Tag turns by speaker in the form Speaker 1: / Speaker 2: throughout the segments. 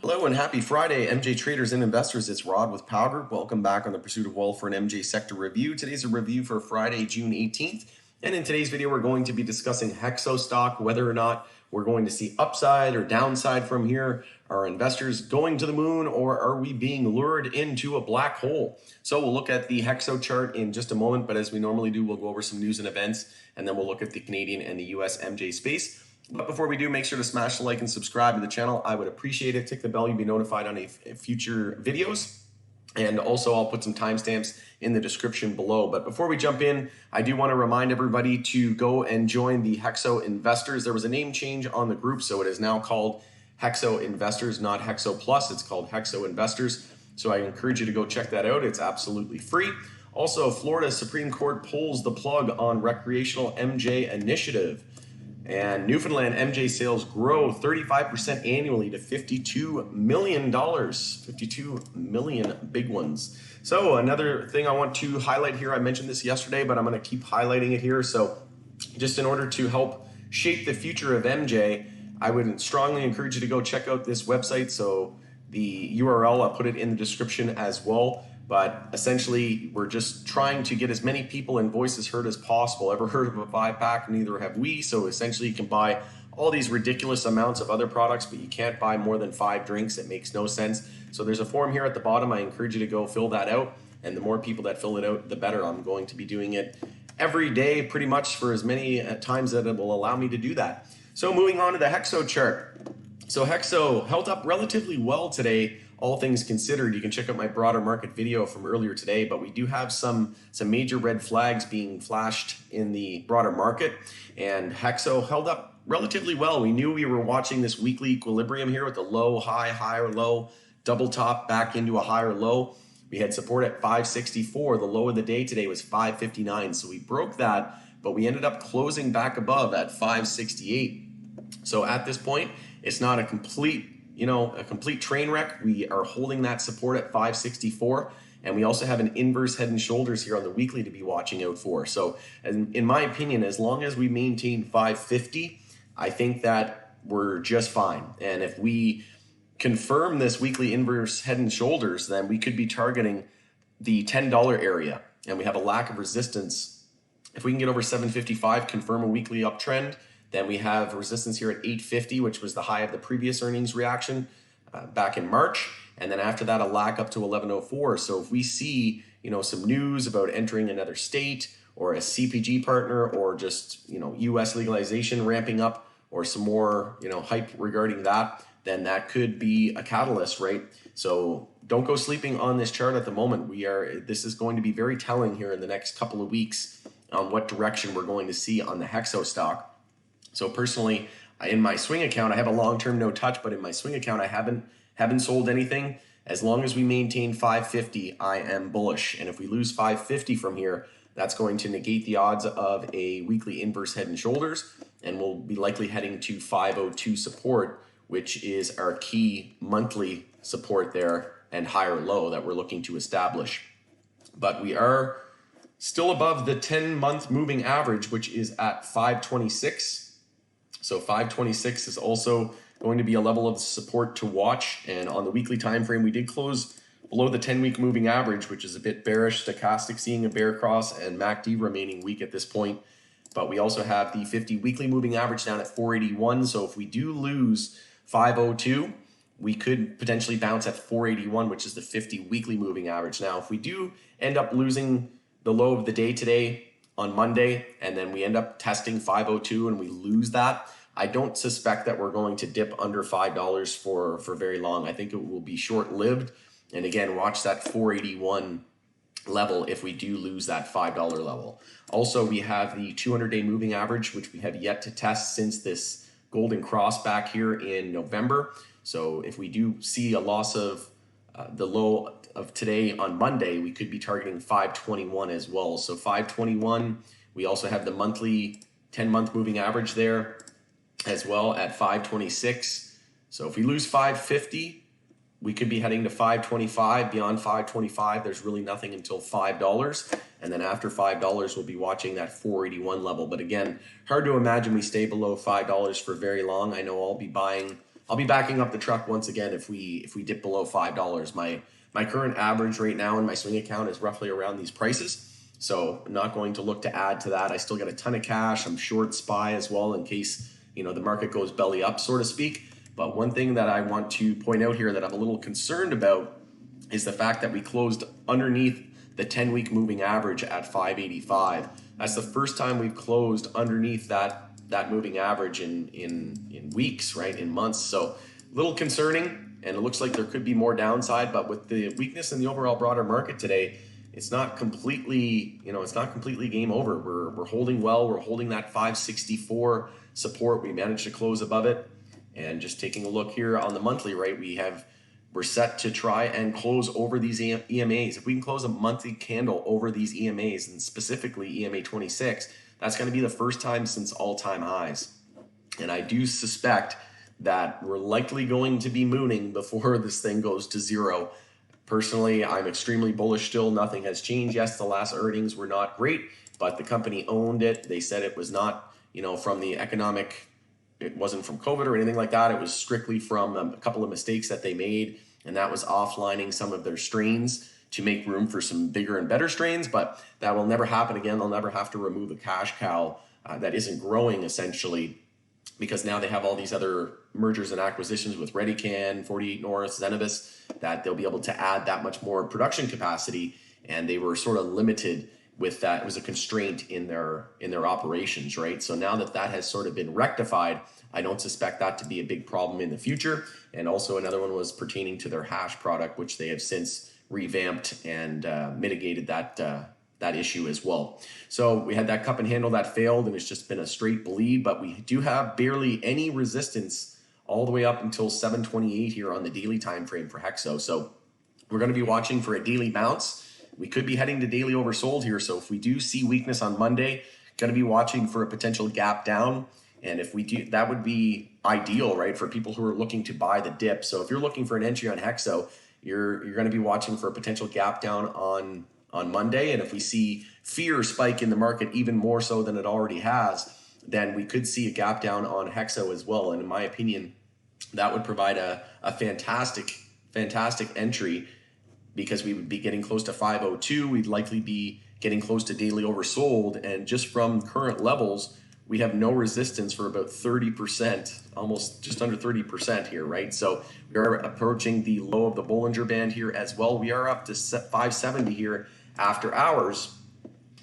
Speaker 1: Hello and happy Friday, MJ traders and investors. It's Rod with Powell Group. Welcome back on the Pursuit of Wealth for an MJ Sector review. Today's a review for Friday, June 18th. And in today's video, we're going to be discussing HEXO stock, whether or not we're going to see upside or downside from here. Are investors going to the moon, or are we being lured into a black hole? So we'll look at the HEXO chart in just a moment, but as we normally do, we'll go over some news and events, and then we'll look at the Canadian and the US MJ space. But before we do, make sure to smash the like and subscribe to the channel. I would appreciate it. Tick the bell, you'll be notified on future videos. And also I'll put some timestamps in the description below. But before we jump in, I do want to remind everybody to go and join the HEXO Investors. There was a name change on the group, so it is now called HEXO Investors, not HEXO Plus. It's called HEXO Investors. So I encourage you to go check that out. It's absolutely free. Also, Florida Supreme Court pulls the plug on recreational MJ initiative. And Newfoundland MJ sales grow 35% annually to $52 million. 52 million big ones. So another thing I want to highlight here, I mentioned this yesterday, but I'm going to keep highlighting it here. So just in order to help shape the future of MJ, I would strongly encourage you to go check out this website. So the URL, I'll put it in the description as well. But essentially, we're just trying to get as many people and voices heard as possible. Ever heard of a 5-pack? Neither have we. So essentially, you can buy all these ridiculous amounts of other products, but you can't buy more than 5 drinks. It makes no sense. So there's a form here at the bottom. I encourage you to go fill that out. And the more people that fill it out, the better. I'm going to be doing it every day, pretty much for as many times that it will allow me to do that. So moving on to the HEXO chart. So HEXO held up relatively well today, all things considered. You can check out my broader market video from earlier today, but we do have some major red flags being flashed in the broader market, and HEXO held up relatively well. We knew we were watching this weekly equilibrium here with the low, high, higher, low, double top back into a higher low. We had support at 564. The low of the day today was 559. So we broke that, but we ended up closing back above at 568. So at this point, it's not a complete train wreck. We are holding that support at 564, and we also have an inverse head and shoulders here on the weekly to be watching out for. So in my opinion, as long as we maintain 550, I think that we're just fine. And if we confirm this weekly inverse head and shoulders, then we could be targeting the $10 area, and we have a lack of resistance. If we can get over 755, confirm a weekly uptrend, then we have resistance here at 850, which was the high of the previous earnings reaction back in March. And then after that, a lack up to 1104. So if we see, some news about entering another state or a CPG partner, or just, US legalization ramping up, or some more, hype regarding that, then that could be a catalyst, right? So don't go sleeping on this chart at the moment. This is going to be very telling here in the next couple of weeks on what direction we're going to see on the HEXO stock. So personally, in my swing account, I have a long-term no touch, but in my swing account, I haven't sold anything. As long as we maintain 550, I am bullish. And if we lose 550 from here, that's going to negate the odds of a weekly inverse head and shoulders, and we'll be likely heading to 502 support, which is our key monthly support there and higher low that we're looking to establish. But we are still above the 10-month moving average, which is at 526. So 526 is also going to be a level of support to watch. And on the weekly time frame, we did close below the 10-week moving average, which is a bit bearish. Stochastic seeing a bear cross, and MACD remaining weak at this point. But we also have the 50 weekly moving average down at 481. So if we do lose 502, we could potentially bounce at 481, which is the 50 weekly moving average. Now, if we do end up losing the low of the day today on Monday, and then we end up testing 502 and we lose that, I don't suspect that we're going to dip under $5 for very long. I think it will be short-lived. And again, watch that 481 level if we do lose that $5 level. Also, we have the 200-day moving average, which we have yet to test since this golden cross back here in November. So if we do see a loss of the low of today on Monday, we could be targeting 521 as well. So 521, we also have the monthly 10-month moving average there as well at 526. So if we lose 550, we could be heading to 525. Beyond 525, there's really nothing until $5. And then after $5, we'll be watching that 481 level. But again, hard to imagine we stay below $5 for very long. I know I'll be buying I'll be backing up the truck once again if we dip below $5. My current average right now in my swing account is roughly around these prices. So I'm not going to look to add to that. I still get a ton of cash. I'm short SPY as well in case, the market goes belly up, so to speak. But one thing that I want to point out here that I'm a little concerned about is the fact that we closed underneath the 10-week moving average at 585. That's the first time we've closed underneath that moving average in weeks, right? In months. So a little concerning, and it looks like there could be more downside, but with the weakness in the overall broader market today, it's not completely, game over. We're holding well. We're holding that 564 support. We managed to close above it. And just taking a look here on the monthly, right? We're set to try and close over these EMAs. If we can close a monthly candle over these EMAs, and specifically EMA 26, that's going to be the first time since all-time highs. And I do suspect that we're likely going to be mooning before this thing goes to zero. Personally, I'm extremely bullish still. Nothing has changed. Yes, the last earnings were not great, but the company owned it. They said it was not, from the economic, it wasn't from COVID or anything like that. It was strictly from a couple of mistakes that they made, and that was offlining some of their strains to make room for some bigger and better strains, but that will never happen again. They'll never have to remove a cash cow that isn't growing, essentially, because now they have all these other mergers and acquisitions with ReadyCan, 48 North, Zenabis, that they'll be able to add that much more production capacity, and they were sort of limited with that. It was a constraint in their operations, right? So now that has sort of been rectified, I don't suspect that to be a big problem in the future. And also another one was pertaining to their hash product, which they have since revamped and mitigated that issue as well. So we had that cup and handle that failed, and it's just been a straight bleed, but we do have barely any resistance all the way up until 728 here on the daily time frame for HEXO. So we're going to be watching for a daily bounce. We could be heading to daily oversold here. So if we do see weakness on Monday, going to be watching for a potential gap down. And if we do, that would be ideal, right, for people who are looking to buy the dip. So if you're looking for an entry on HEXO, you're going to be watching for a potential gap down on Monday. And if we see fear spike in the market even more so than it already has, then we could see a gap down on HEXO as well. And in my opinion, that would provide a fantastic entry, because we would be getting close to 502. We'd likely be getting close to daily oversold. And just from current levels, we have no resistance for about 30%, almost just under 30% here, right? So we are approaching the low of the Bollinger Band here as well. We are up to 570 here after hours.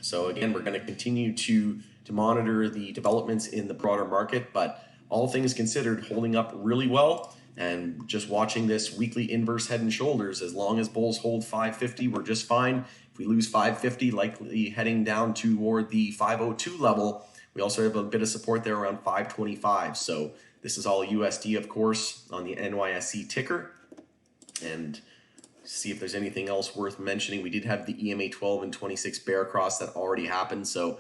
Speaker 1: So again, we're going to continue to monitor the developments in the broader market, but all things considered, holding up really well. And just watching this weekly inverse head and shoulders, as long as bulls hold 550, we're just fine. If we lose 550, likely heading down toward the 502 level. We also have a bit of support there around 525. So this is all USD, of course, on the NYSE ticker. And see if there's anything else worth mentioning. We did have the EMA 12 and 26 bear cross that already happened. So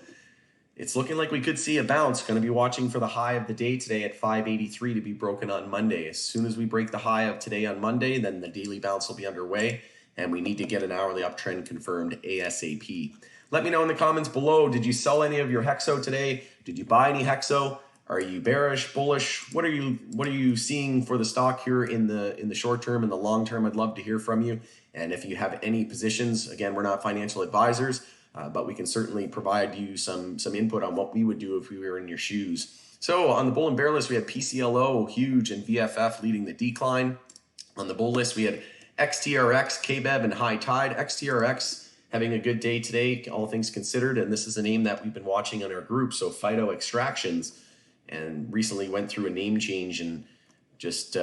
Speaker 1: it's looking like we could see a bounce. Going to be watching for the high of the day today at 583 to be broken on Monday. As soon as we break the high of today on Monday, then the daily bounce will be underway, and we need to get an hourly uptrend confirmed ASAP. Let me know in the comments below, did you sell any of your HEXO today? Did you buy any HEXO? Are you bearish, bullish? What are you seeing for the stock here in the short term and the long term? I'd love to hear from you. And if you have any positions, again, we're not financial advisors, but we can certainly provide you some input on what we would do if we were in your shoes. So on the bull and bear list, we had PCLO, huge, and VFF leading the decline. On the bull list, we had XTRX, KBEV, and High Tide. XTRX having a good day today, all things considered, and this is a name that we've been watching on our group. So Phyto Extractions, and recently went through a name change, and just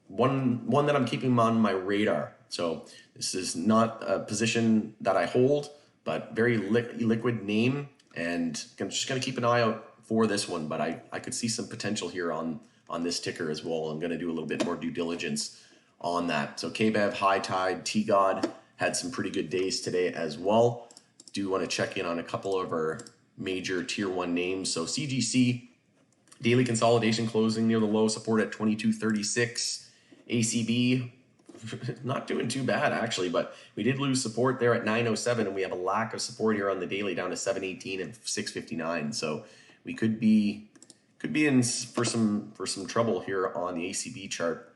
Speaker 1: one that I'm keeping on my radar. So this is not a position that I hold, but very liquid name, and I'm just going to keep an eye out for this one. But I could see some potential here on this ticker as well. I'm going to do a little bit more due diligence on that. So KBEV, High Tide, T-God had some pretty good days today as well. Do want to check in on a couple of our major tier 1 names. So CGC, daily consolidation closing near the low, support at 2236. ACB, not doing too bad actually, but we did lose support there at 907, and we have a lack of support here on the daily down to 718 and 659. So we could be could be in for some trouble here on the ACB chart.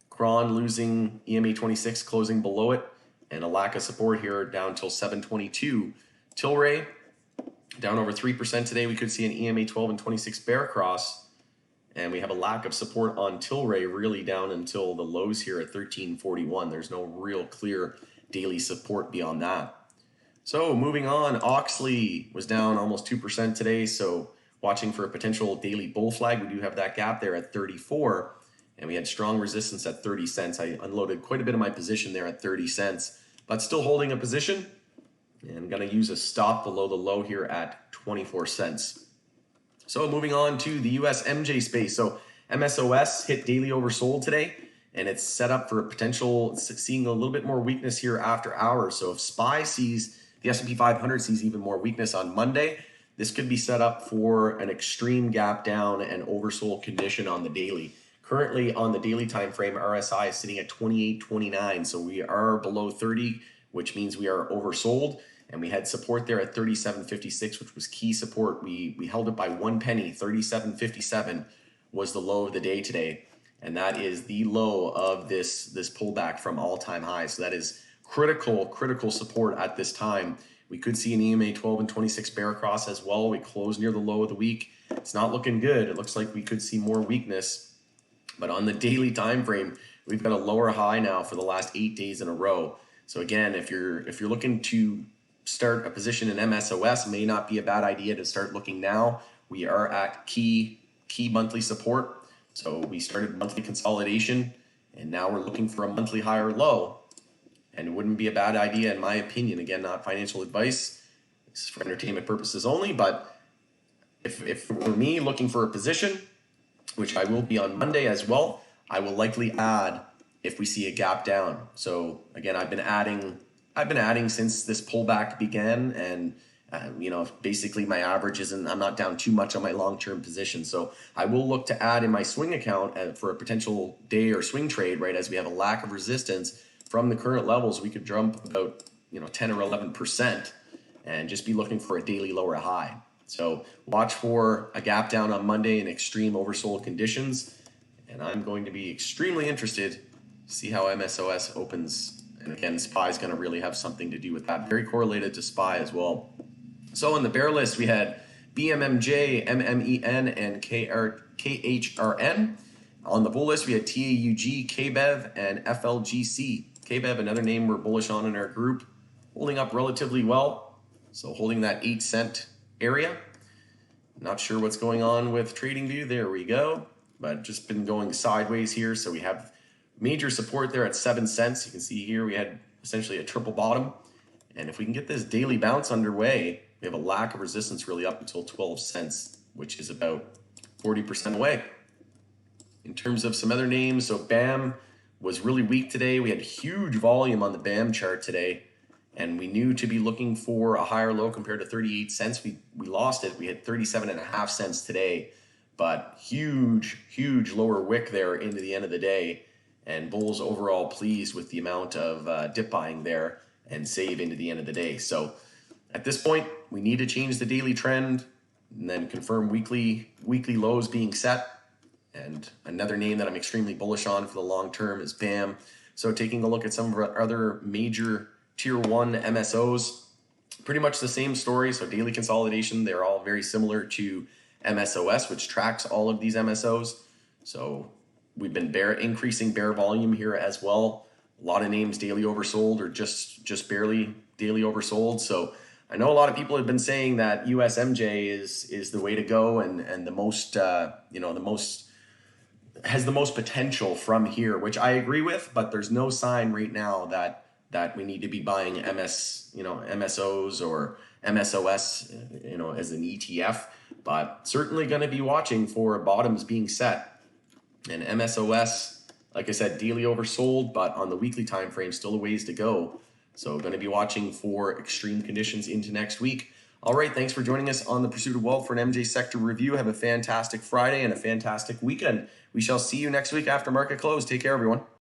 Speaker 1: Cron losing EMA 26, closing below it, and a lack of support here down till 722. Tilray down over 3% today. We could see an EMA 12 and 26 bear cross, and we have a lack of support on Tilray really down until the lows here at 1341. There's no real clear daily support beyond that. So moving on, Oxley was down almost 2% today, so watching for a potential daily bull flag. We do have that gap there at 34, and we had strong resistance at 30 cents. I unloaded quite a bit of my position there at 30 cents, but still holding a position, and I'm going to use a stop below the low here at 24 cents. So moving on to the US MJ space. So MSOS hit daily oversold today, and it's set up for a potential, seeing a little bit more weakness here after hours. So if SPY sees, the S&P 500 sees even more weakness on Monday, this could be set up for an extreme gap down and oversold condition on the daily. Currently on the daily time frame, RSI is sitting at 28.29, so we are below 30, which means we are oversold, and we had support there at 37.56, which was key support. We held it by 1 penny. 37.57 was the low of the day today, and that is the low of this pullback from all-time highs. So that is critical support at this time. We could see an EMA 12 and 26 bear cross as well. We closed near the low of the week. It's not looking good. It looks like we could see more weakness. But on the daily time frame, we've got a lower high now for the last 8 days in a row. So again, if you're looking to start a position in MSOS, may not be a bad idea to start looking now. We are at key monthly support. So we started monthly consolidation, and now we're looking for a monthly high or low. And it wouldn't be a bad idea, in my opinion. Again, not financial advice. This is for entertainment purposes only. But if for me looking for a position, which I will be on Monday as well, I will likely add if we see a gap down. So again, I've been adding since this pullback began, and basically my average isn't, I'm not down too much on my long-term position. So I will look to add in my swing account for a potential day or swing trade, right? As we have a lack of resistance from the current levels, we could jump about 10 or 11% and just be looking for a daily lower high. So watch for a gap down on Monday in extreme oversold conditions, and I'm going to be extremely interested to see how MSOS opens. And again, SPY is going to really have something to do with that. Very correlated to SPY as well. So on the bear list, we had BMMJ, MMEN, and KHRN. On the bull list, we had TAUG, KBEV, and FLGC. KBEV, another name we're bullish on in our group, holding up relatively well. So holding that 8 cent area. Not sure what's going on with TradingView. There we go. But just been going sideways here. So we have major support there at 7 cents. You can see here we had essentially a triple bottom. And if we can get this daily bounce underway, we have a lack of resistance really up until 12 cents, which is about 40% away. In terms of some other names, so BAM was really weak today. We had huge volume on the BAM chart today, and we knew to be looking for a higher low compared to 38 cents. We lost it. We had 37.5 cents today, but huge lower wick there into the end of the day. And bulls overall pleased with the amount of dip buying there and save into the end of the day. So at this point, we need to change the daily trend and then confirm weekly lows being set. And another name that I'm extremely bullish on for the long term is BAM. So taking a look at some of our other major tier 1 MSOs, pretty much the same story. So daily consolidation, they're all very similar to MSOS, which tracks all of these MSOs. So we've been increasing bear volume here as well. A lot of names daily oversold or just barely daily oversold. So I know a lot of people have been saying that USMJ is the way to go and the most has the most potential from here, which I agree with, but there's no sign right now that we need to be buying MSOs or MSOS, as an ETF, but certainly going to be watching for bottoms being set. And MSOS, like I said, daily oversold, but on the weekly time frame, still a ways to go. So going to be watching for extreme conditions into next week. All right, thanks for joining us on the Pursuit of Wealth for an MJ Sector review. Have a fantastic Friday and a fantastic weekend. We shall see you next week after market close. Take care, everyone.